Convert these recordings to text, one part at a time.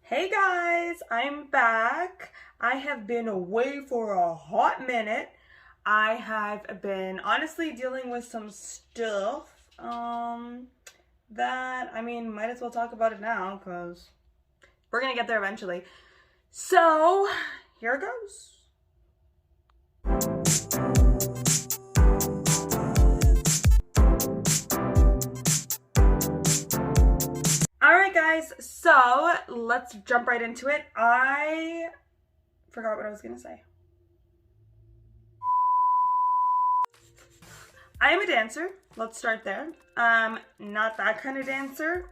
Hey guys, I'm back. I have been away for a hot minute. I have been honestly dealing with some stuff that might as well talk about it now because we're gonna get there eventually. So, here it goes. Alright guys, so let's jump right into it. I forgot what I was gonna say. I am a dancer. Let's start there. Not that kind of dancer.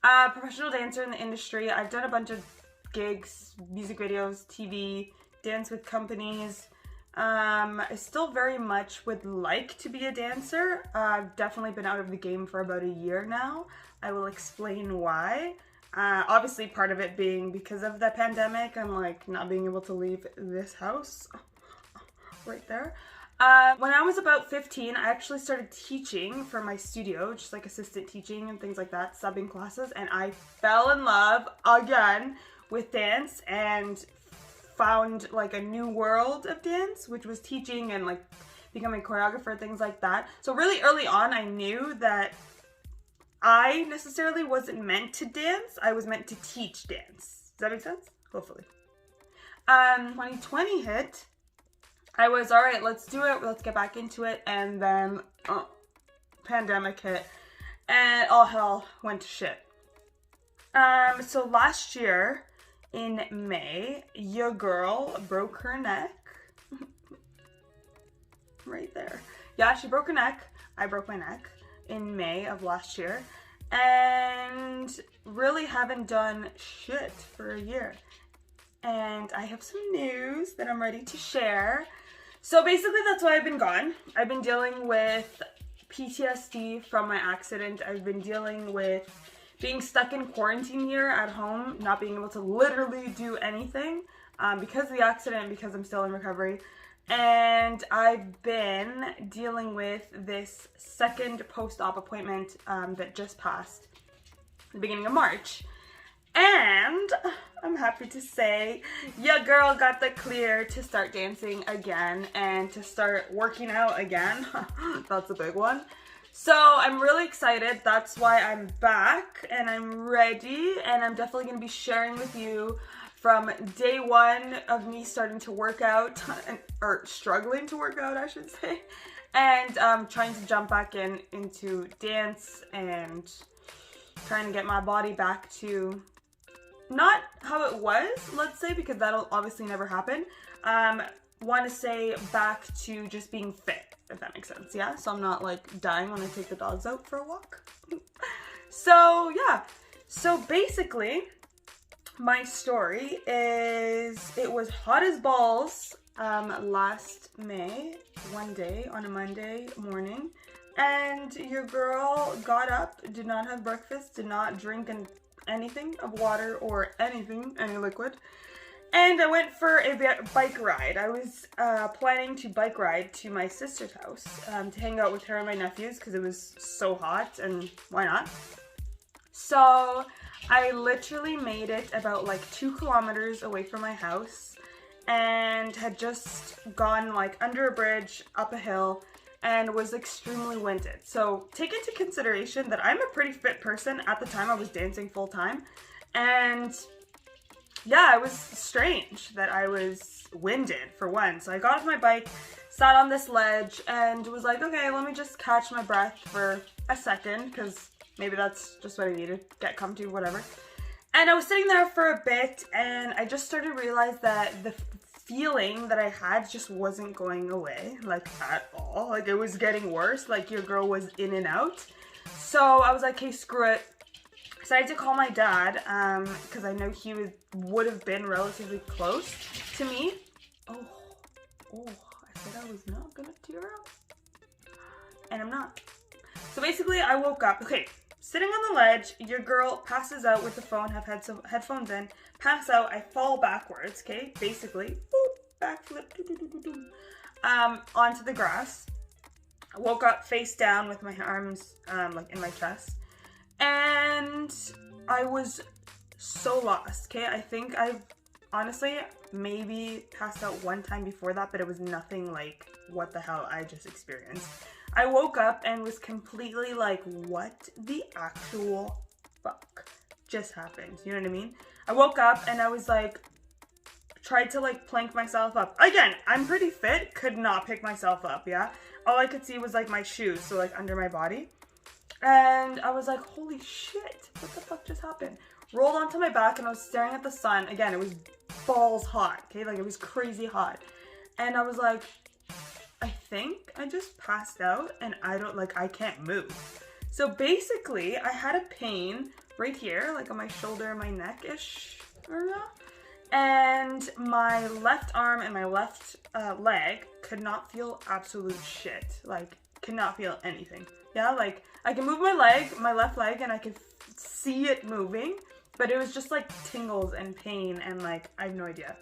Professional dancer in the industry. I've done a bunch of gigs, music videos, TV, dance with companies. I still very much would like to be a dancer. I've definitely been out of the game for about a year now. I will explain why. Obviously part of it being because of the pandemic and like not being able to leave this house. Right there. When I was about 15, I actually started teaching for my studio, just like assistant teaching and things like that, subbing classes, and I fell in love again with dance and found like a new world of dance, which was teaching and like becoming a choreographer, things like that. So really early on, I knew that I necessarily wasn't meant to dance, I was meant to teach dance. Does that make sense? Hopefully. 2020 hit. I was, all right, let's do it. Let's get back into it. And then pandemic hit and all hell went to shit. So last year in May, your girl broke her neck. Right there. Yeah, she broke her neck. I broke my neck in May of last year. And really haven't done shit for a year. And I have some news that I'm ready to share. So basically that's why I've been gone. I've been dealing with PTSD from my accident. I've been dealing with being stuck in quarantine here at home, not being able to literally do anything because of the accident, because I'm still in recovery. And I've been dealing with this second post-op appointment that just passed at the beginning of March. And I'm happy to say your girl got the clear to start dancing again and to start working out again. That's a big one. So I'm really excited. That's why I'm back and I'm ready, and I'm definitely going to be sharing with you from day one of me starting to work out, or struggling to work out, I should say, and trying to jump back into dance and trying to get my body back to not how it was, let's say, because that'll obviously never happen. Want to say back to just being fit, if that makes sense, yeah? So I'm not like dying when I take the dogs out for a walk. So yeah, so basically my story is it was hot as balls last May, one day on a Monday morning, and your girl got up, did not have breakfast, did not drink anything of water or anything, any liquid, and I went for a bike ride. I was planning to bike ride to my sister's house to hang out with her and my nephews because it was so hot and why not. So I literally made it about like 2 kilometers away from my house and had just gone like under a bridge, up a hill, and was extremely winded. So take into consideration that I'm a pretty fit person. At the time I was dancing full time, and yeah, it was strange that I was winded for one. So I got off my bike, sat on this ledge, and was like, okay, let me just catch my breath for a second, because maybe that's just what I needed, get comfy, whatever. And I was sitting there for a bit, and I just started to realize that the feeling that I had just wasn't going away, like at all. Like it was getting worse, like your girl was in and out. So I was like, hey, screw it. Decided to call my dad, because I know he would have been relatively close to me. Oh, I said I was not gonna tear up, and I'm not. So basically I woke up, okay, sitting on the ledge, your girl passes out with the phone, have had some headphones in, pass out, I fall backwards, okay, basically, boop, backflip, onto the grass. I woke up face down with my arms, like in my chest, and I was so lost, okay? I think I've honestly maybe passed out one time before that, but it was nothing like what the hell I just experienced. I woke up and was completely like, what the actual fuck just happened? You know what I mean? I woke up and I was like, tried to like plank myself up. Again, I'm pretty fit, could not pick myself up, yeah? All I could see was like my shoes, so like under my body. And I was like, holy shit, what the fuck just happened? Rolled onto my back and I was staring at the sun. Again, it was balls hot, okay? Like it was crazy hot. And I was like, I think I just passed out and I can't move. So basically, I had a pain right here, like on my shoulder, my neck-ish area. And my left arm and my left leg could not feel absolute shit. Like, could not feel anything. Yeah, like, I can move my left leg, and I could see it moving, but it was just like tingles and pain, and like, I have no idea.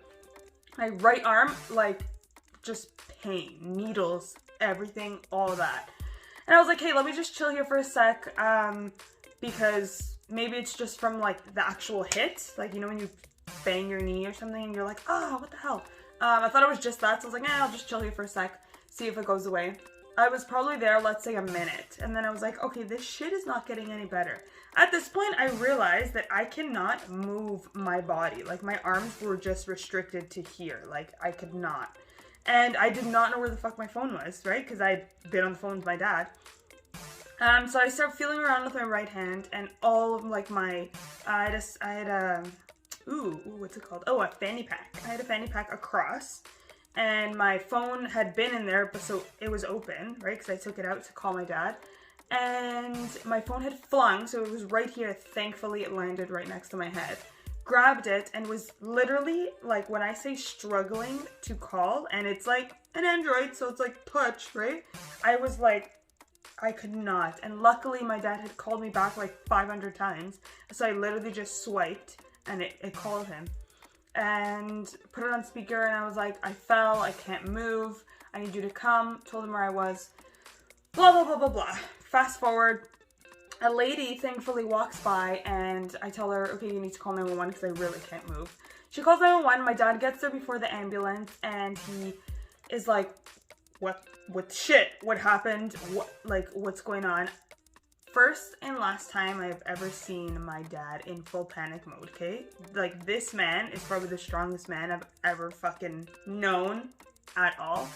My right arm, like, just pain, needles, everything, all of that. And I was like, hey, let me just chill here for a sec, because maybe it's just from like the actual hit, like, you know, when you bang your knee or something and you're like, oh, what the hell? I thought it was just that, so I was like, I'll just chill here for a sec, see if it goes away. I was probably there, let's say, a minute, and then I was like, okay, this shit is not getting any better. At this point, I realized that I cannot move my body. Like, my arms were just restricted to here. Like, I could not. And I did not know where the fuck my phone was, right? Because I'd been on the phone with my dad. So I started feeling around with my right hand, and all of, like, my, what's it called? Oh, a fanny pack. I had a fanny pack across. And my phone had been in there, but so it was open, right? Because I took it out to call my dad. And my phone had flung, so it was right here. Thankfully, it landed right next to my head. Grabbed it and was literally, like, when I say struggling to call, and it's like an Android, so it's like touch, right? I was like, I could not. And luckily, my dad had called me back like 500 times. So I literally just swiped, and it called him. And put it on speaker, and I was like, I fell, I can't move, I need you to come. Told him where I was, blah, blah, blah, blah, blah. Fast forward, a lady thankfully walks by, and I tell her, okay, you need to call 911 because I really can't move. She calls 911, my dad gets there before the ambulance, and he is like, what shit, what happened, what's going on? First and last time I've ever seen my dad in full panic mode, okay? Like, this man is probably the strongest man I've ever fucking known at all.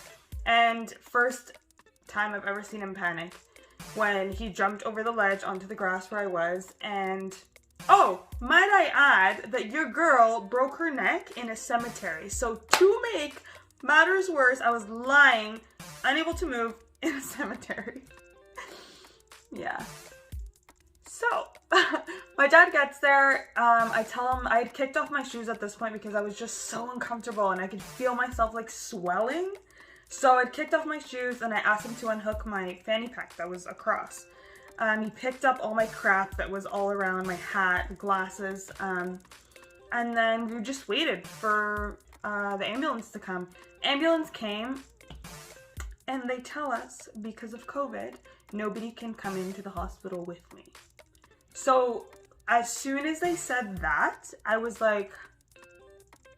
And first time I've ever seen him panic when he jumped over the ledge onto the grass where I was. And, oh, might I add that your girl broke her neck in a cemetery. So to make matters worse, I was lying, unable to move in a cemetery. Yeah. So, my dad gets there, I tell him I had kicked off my shoes at this point because I was just so uncomfortable and I could feel myself like swelling. So I kicked off my shoes and I asked him to unhook my fanny pack that was across. He picked up all my crap that was all around, my hat, glasses, and then we just waited for the ambulance to come. Ambulance came, and they tell us, because of COVID, nobody can come into the hospital with me. So as soon as they said that, I was like,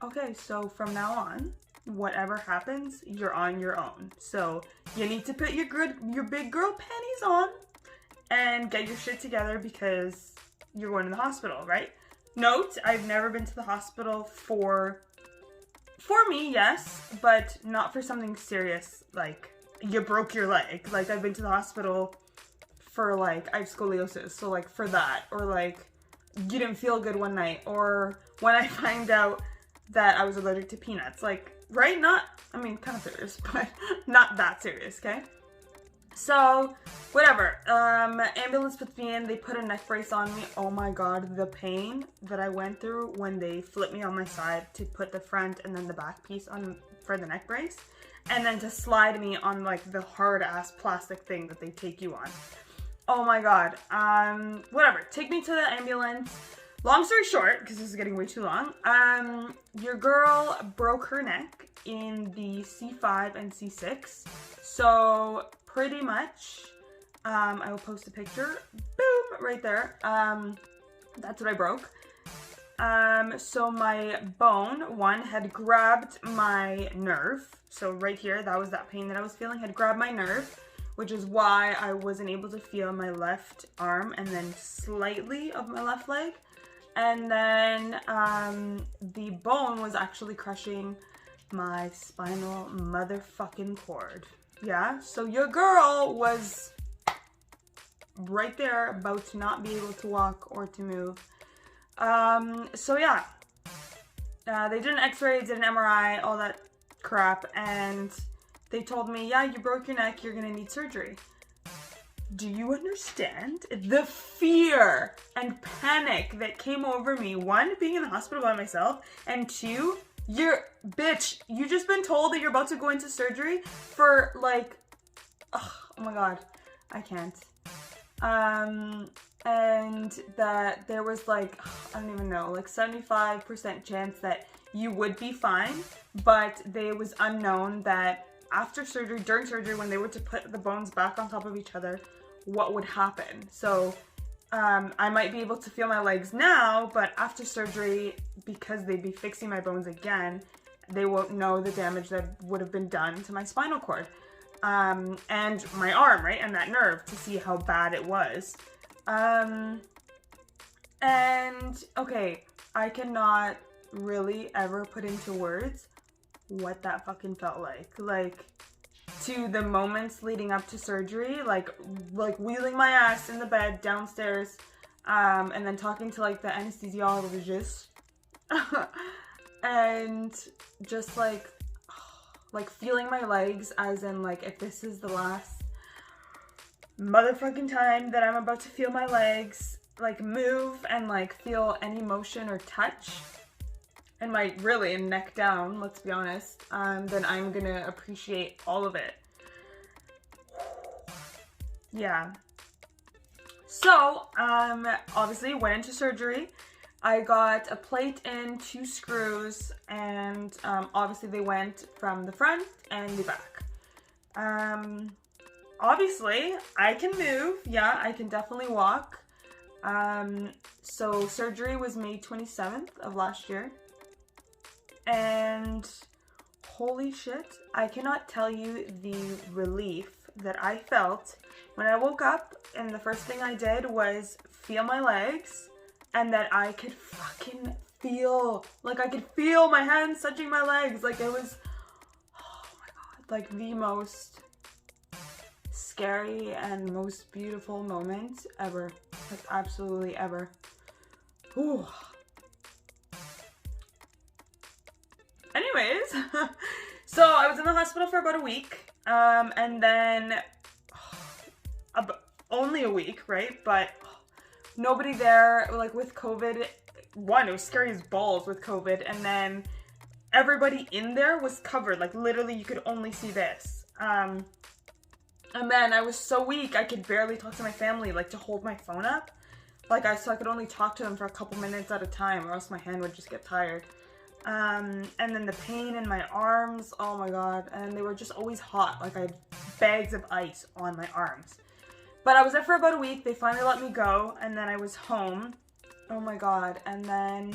okay, so from now on, whatever happens, you're on your own. So you need to put your big girl panties on and get your shit together because you're going to the hospital, right? Note, I've never been to the hospital for me, yes, but not for something serious, like you broke your leg. Like, I've been to the hospital for, like, I have scoliosis, so, like, for that, or, like, you didn't feel good one night, or when I find out that I was allergic to peanuts, like, right? Not, I mean, kind of serious, but not that serious, okay? So, whatever, ambulance puts me in, they put a neck brace on me. Oh my god, the pain that I went through when they flipped me on my side to put the front and then the back piece on for the neck brace, and then to slide me on, like, the hard-ass plastic thing that they take you on. Oh my god. Whatever. Take me to the ambulance. Long story short, because this is getting way too long, your girl broke her neck in the C5 and C6. So, pretty much, I will post a picture. Boom! Right there. That's what I broke. So my bone, one, had grabbed my nerve. So right here, that was that pain that I was feeling, had grabbed my nerve, which is why I wasn't able to feel my left arm and then slightly of my left leg. And then the bone was actually crushing my spinal motherfucking cord. Yeah, so your girl was right there about to not be able to walk or to move. So yeah, they did an x-ray, did an MRI, all that crap, and they told me, yeah, you broke your neck, you're gonna need surgery. Do you understand the fear and panic that came over me? One, being in the hospital by myself, and two, bitch, you just been told that you're about to go into surgery for like, oh my god, I can't. And that there was like, I don't even know, like 75% chance that you would be fine, but it was unknown that after surgery, during surgery, when they were to put the bones back on top of each other, what would happen. So I might be able to feel my legs now, but after surgery, because they'd be fixing my bones again, they won't know the damage that would have been done to my spinal cord. And my arm, right? And that nerve, to see how bad it was. And okay, I cannot really ever put into words what that fucking felt like. Like, to the moments leading up to surgery, like wheeling my ass in the bed downstairs, and then talking to like the anesthesiologist, and just like feeling my legs, as in like, if this is the last motherfucking time that I'm about to feel my legs like move and like feel any motion or touch, and my really neck down, let's be honest, then I'm gonna appreciate all of it. Yeah. So, obviously went into surgery. I got a plate and 2 screws, and obviously they went from the front and the back. Obviously I can move. Yeah, I can definitely walk. So surgery was May 27th of last year. And holy shit, I cannot tell you the relief that I felt when I woke up and the first thing I did was feel my legs, and that I could fucking feel, like I could feel my hands touching my legs. Like it was, oh my god, like the most scary and most beautiful moment ever. Like absolutely ever. Ooh. Anyways, so I was in the hospital for about a week, and then only a week, right? But nobody there, like with COVID, one, it was scary as balls with COVID, and then everybody in there was covered, like literally you could only see this. And then I was so weak, I could barely talk to my family, like to hold my phone up. So I could only talk to them for a couple minutes at a time, or else my hand would just get tired. And then the pain in my arms, oh my god, and they were just always hot, like I had bags of ice on my arms. But I was there for about a week, they finally let me go, and then I was home, oh my god, and then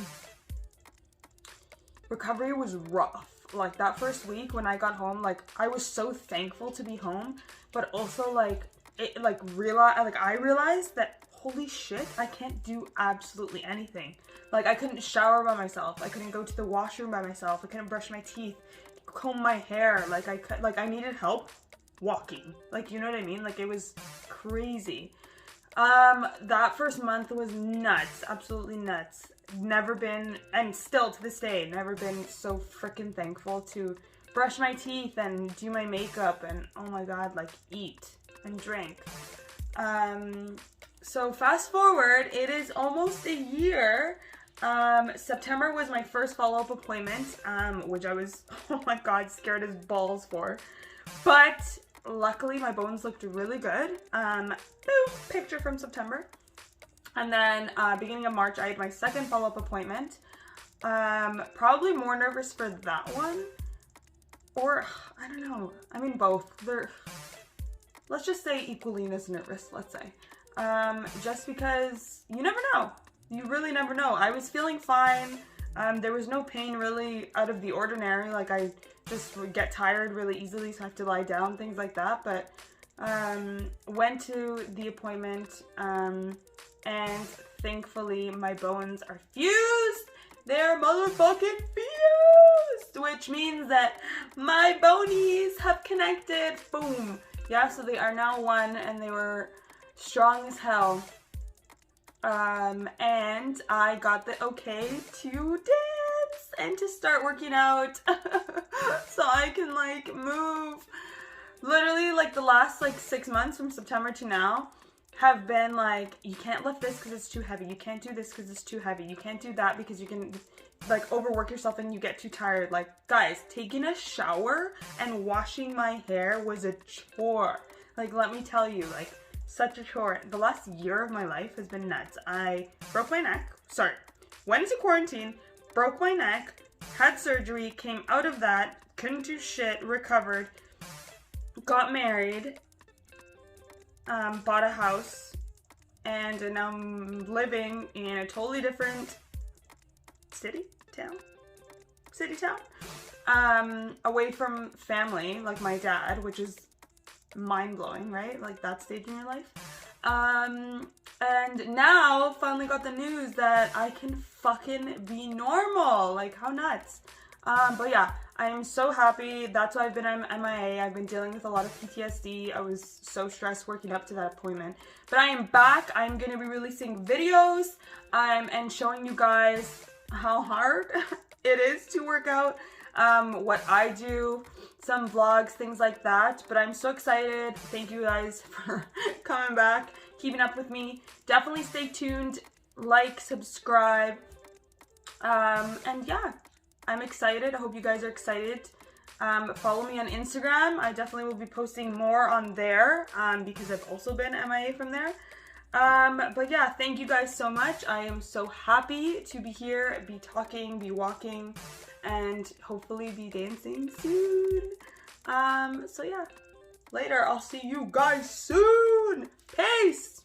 recovery was rough. Like that first week when I got home, like I was so thankful to be home, but also like I realized that holy shit, I can't do absolutely anything. Like I couldn't shower by myself, I couldn't go to the washroom by myself, I couldn't brush my teeth, comb my hair, I needed help walking. Like, you know what I mean? Like it was crazy. That first month was nuts, absolutely nuts. Never been, and still to this day, never been so freaking thankful to brush my teeth and do my makeup and oh my god, like eat and drink. So fast forward, it is almost a year. September was my first follow-up appointment, which I was, oh my god, scared as balls for. But luckily my bones looked really good. Picture from September. And then beginning of March, I had my second follow-up appointment. Probably more nervous for that one. Or, I don't know. I mean, both. They're, let's just say equally as nervous, let's say. Just because you never know. You really never know. I was feeling fine. There was no pain really out of the ordinary. Like, I just would get tired really easily, so I have to lie down, things like that. But went to the appointment, and thankfully my bones are fused. They're motherfucking fused, which means that my bonies have connected. Boom. Yeah, so they are now one, and they were strong as hell. And I got the okay to dance and to start working out so I can like move. Literally like the last like 6 months from September to now have been like, you can't lift this because it's too heavy. You can't do this because it's too heavy. You can't do that because you can like overwork yourself and you get too tired. Like, guys, taking a shower and washing my hair was a chore. Like, let me tell you, like, such a chore. The last year of my life has been nuts. I broke my neck. Sorry. Went into quarantine, broke my neck, had surgery, came out of that, couldn't do shit, recovered, got married, bought a house, and now I'm living in a totally different city town, away from family, like my dad, which is mind-blowing, right? Like that stage in your life. And now finally got the news that I can fucking be normal. Like, how nuts. But yeah, I am so happy. That's why I've been MIA. I've been dealing with a lot of PTSD. I was so stressed working up to that appointment. But I am back. I'm going to be releasing videos and showing you guys how hard it is to work out, what I do, some vlogs, things like that. But I'm so excited. Thank you guys for coming back, keeping up with me. Definitely stay tuned, like, subscribe, and yeah, I'm excited. I hope you guys are excited. Follow me on Instagram. I definitely will be posting more on there, because I've also been MIA from there. But yeah, thank you guys so much. I am so happy to be here, be talking, be walking, and hopefully be dancing soon. So yeah, later. I'll see you guys soon. Peace.